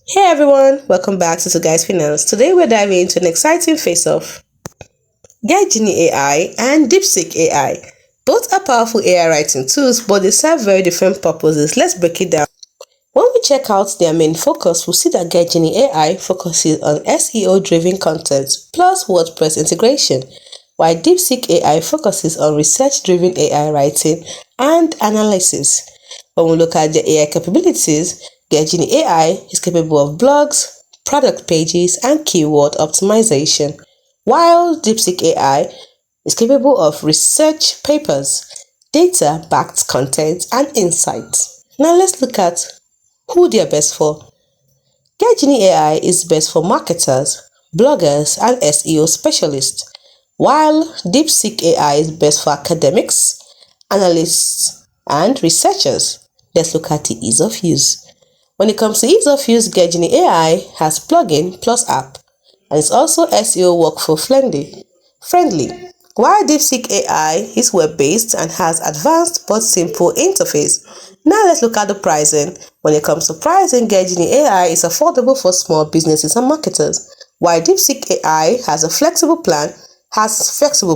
Hey everyone, welcome back to Twoguysfinance. Today we're diving into an exciting face-off. GetGenie AI and DeepSeek AI. Both are powerful AI writing tools, but they serve very different purposes. Let's break it down. When we check out their main focus, we'll see that GetGenie AI focuses on SEO-driven content plus WordPress integration, while DeepSeek AI focuses on research-driven AI writing and analysis. When we look at the AI capabilities, GetGenie AI is capable of blogs, product pages, and keyword optimization, while DeepSeek AI is capable of research papers, data-backed content, and insights. Now let's look at who they are best for. GetGenie AI is best for marketers, bloggers, and SEO specialists, while DeepSeek AI is best for academics, analysts, and researchers. Let's look at the ease of use. When it comes to ease of use, GetGenie AI has plugin plus app, and it's also SEO workflow friendly. While DeepSeek AI is web-based and has advanced but simple interface. Now let's look at the pricing. When it comes to pricing, GetGenie AI is affordable for small businesses and marketers, while DeepSeek AI has flexible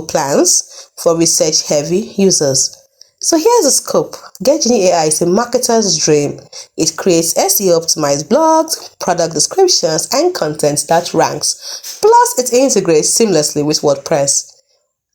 plans for research-heavy users. So here's the scope. GetGenie AI is a marketer's dream. It creates SEO-optimized blogs, product descriptions, and content that ranks. Plus, it integrates seamlessly with WordPress.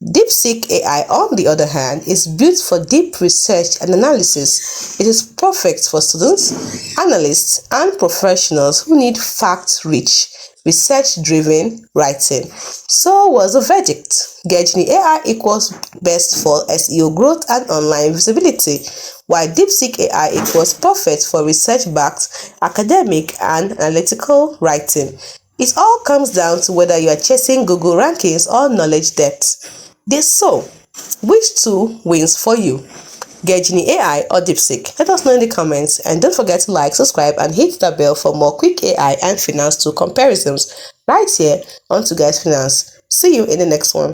DeepSeek AI, on the other hand, is built for deep research and analysis. It is perfect for students, analysts, and professionals who need fact-rich, research-driven writing. So what's the verdict? GetGenie AI equals best for SEO growth and online visibility, while DeepSeek AI equals perfect for research-backed, academic, and analytical writing. It all comes down to whether you are chasing Google rankings or knowledge depth. So, which two wins for you? GetGenie AI or DeepSeek? Let us know in the comments, and don't forget to like, subscribe, and hit that bell for more quick AI and finance tool comparisons right here on Twoguysfinance. See you in the next one.